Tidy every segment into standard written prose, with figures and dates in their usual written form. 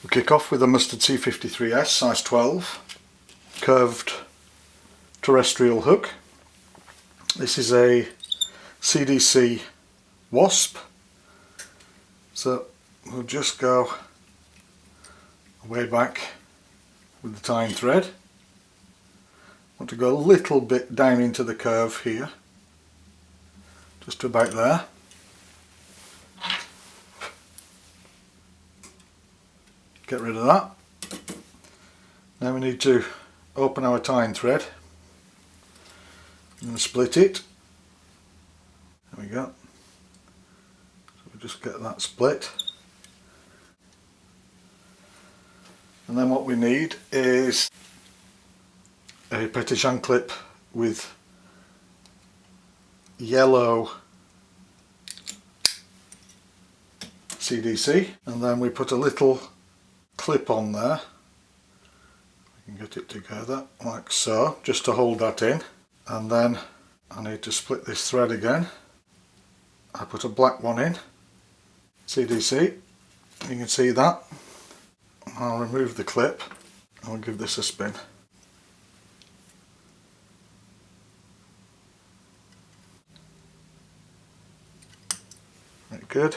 We'll kick off with a Mustard C53S size 12 curved terrestrial hook. This is a CdC wasp, so we'll just go way back with the tying thread. Want to go a little bit down into the curve here, just to about there. Get rid of that. Now we need to open our tying thread and split it. There we go. So we just get that split. And then what we need is a petition clip with yellow CdC, and then we put a little clip on there. We can get it together like so, just to hold that in. And then I need to split this thread again. I put a black one in, CdC, you can see that. I'll remove the clip and we'll give this a spin. Very good.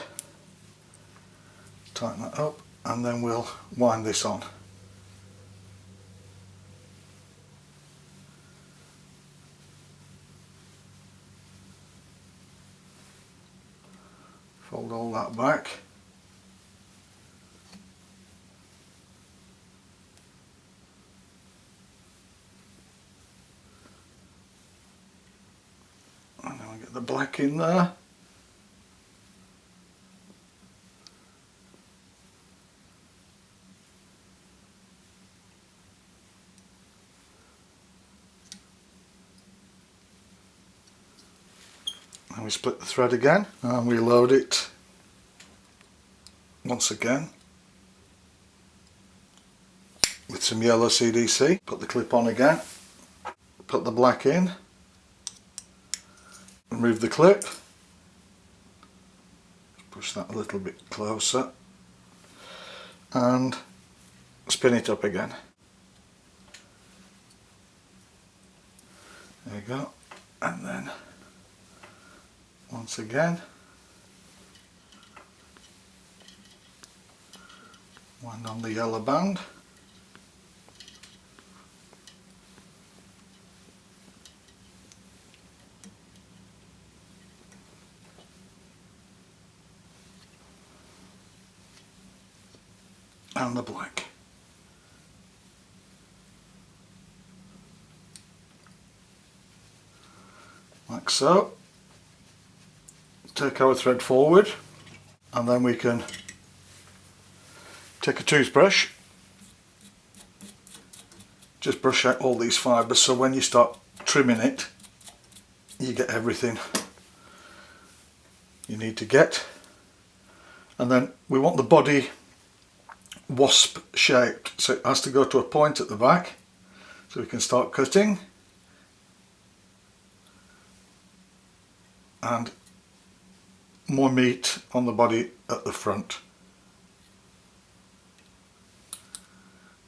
Tighten that up and then we'll wind this on. Fold all that back. And then we'll get the black in there. And we split the thread again and we load it once again with some yellow CdC. Put the clip on again, put the black in, remove the clip, push that a little bit closer and spin it up again. There you go, and then once again wind on the yellow band. And the black. Like so. Take our thread forward and then we can take a toothbrush, just brush out all these fibres so when you start trimming it you get everything you need to get. And then we want the body wasp shaped, so it has to go to a point at the back so we can start cutting, and more meat on the body at the front.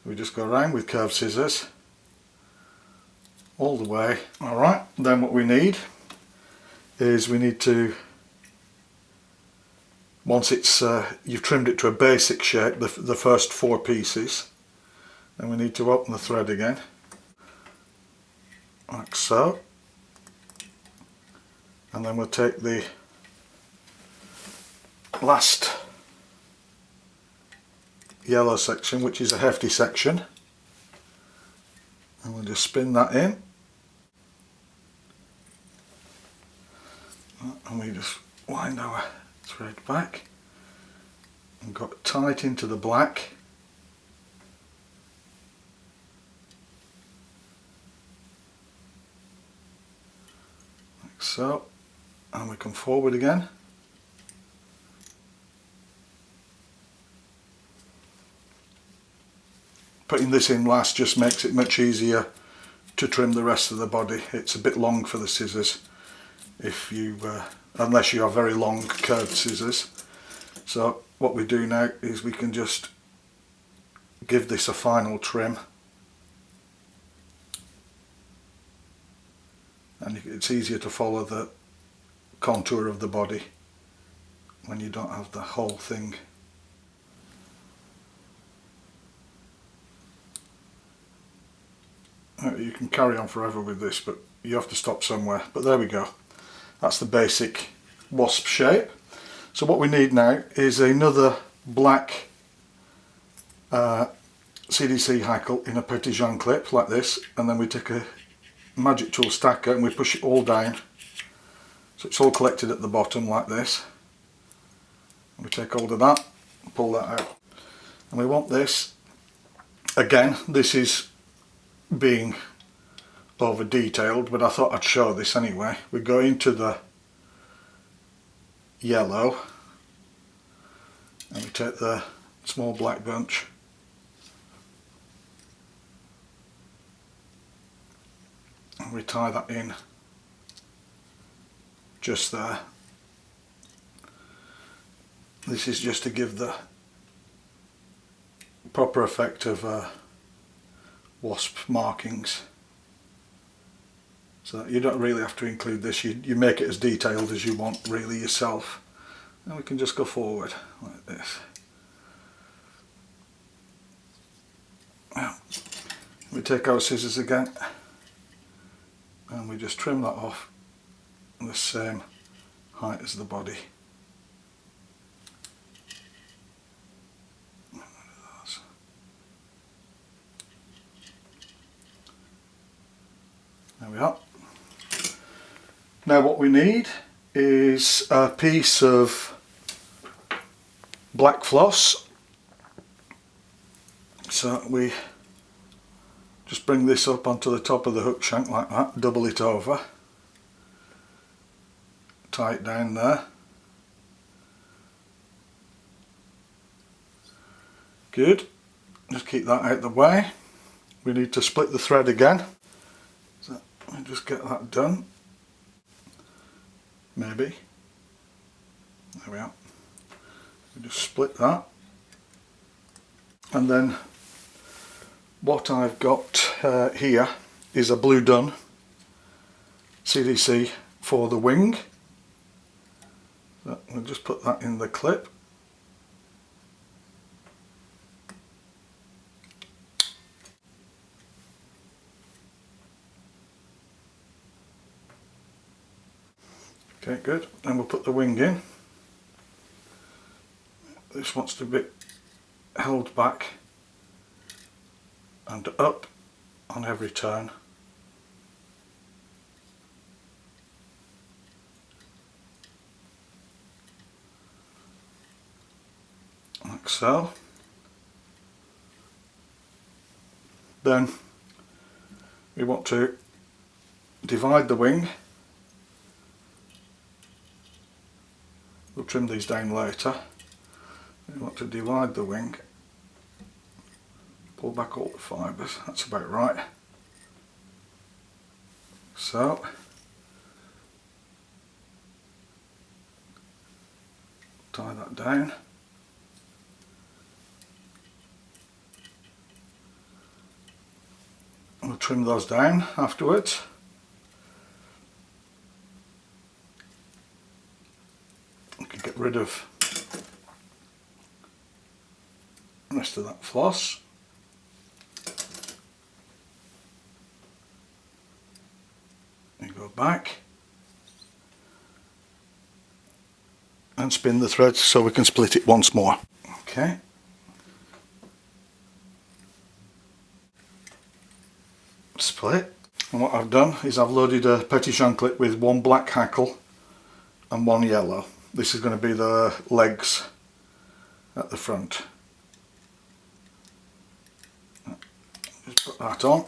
We just go around with curved scissors all the way. Alright, then what we need is we need to, once it's you've trimmed it to a basic shape, the first 4 pieces, then we need to open the thread again like so, and then we'll take the last yellow section, which is a hefty section, and we'll just spin that in and we just wind our thread back and got it tight into the black. Like so, and we come forward again. Putting this in last just makes it much easier to trim the rest of the body. It's a bit long for the scissors if you unless you have very long curved scissors. So what we do now is we can just give this a final trim, and it's easier to follow the contour of the body when you don't have the whole thing. You can carry on forever with this, but you have to stop somewhere. But there we go. That's the basic wasp shape. So what we need now is another black CdC hackle in a petit jean clip like this, and then we take a magic tool stacker and we push it all down so it's all collected at the bottom like this. And we take hold of that and pull that out. And we want this, again, this is being over detailed, but I thought I'd show this anyway. We go into the yellow and we take the small black bunch and we tie that in just there. This is just to give the proper effect of wasp markings. So you don't really have to include this, you make it as detailed as you want really yourself. And we can just go forward like this. Now, we take our scissors again and we just trim that off the same height as the body. There we are. Now what we need is a piece of black floss. So we just bring this up onto the top of the hook shank like that, double it over, tie it down there. Good. Just keep that out of the way. We need to split the thread again. So we just get that done. Maybe. There we are. We just split that. And then what I've got here is a Blue Dun CdC for the wing. So we'll just put that in the clip. Okay, good. Then we'll put the wing in. This wants to be held back and up on every turn. Like so. Then we want to divide the wing. We'll trim these down later. We want to divide the wing, pull back all the fibres, that's about right. So, tie that down. We'll trim those down afterwards. We can get rid of the rest of that floss. You go back and spin the thread so we can split it once more. Okay. Split. And what I've done is I've loaded a petit jean clip with one black hackle and one yellow. This is going to be the legs at the front. Just put that on,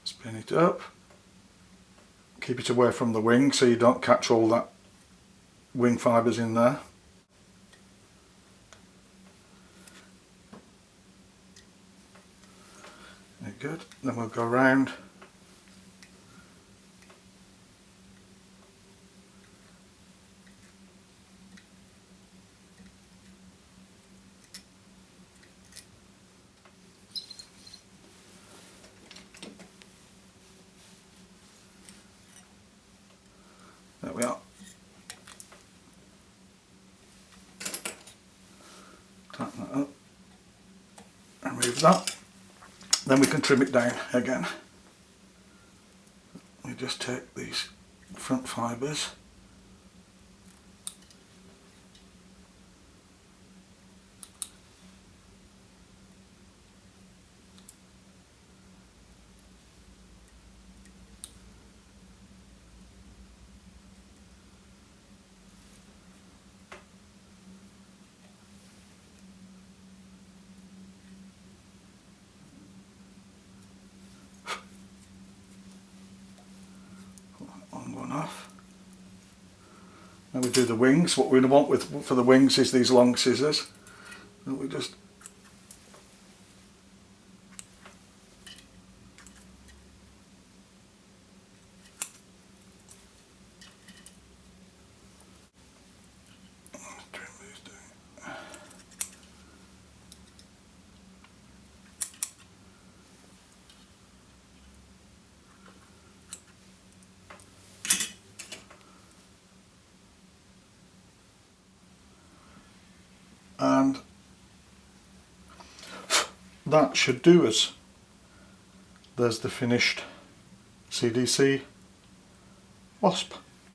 spin it up, keep it away from the wing so you don't catch all that wing fibres in there. Very good. Then we'll go round remove that. Then we can trim it down again. We just take these front fibres, one off. Now we do the wings. What we want for the wings is these long scissors. And we just trim these down. And that should do us. There's the finished CdC wasp.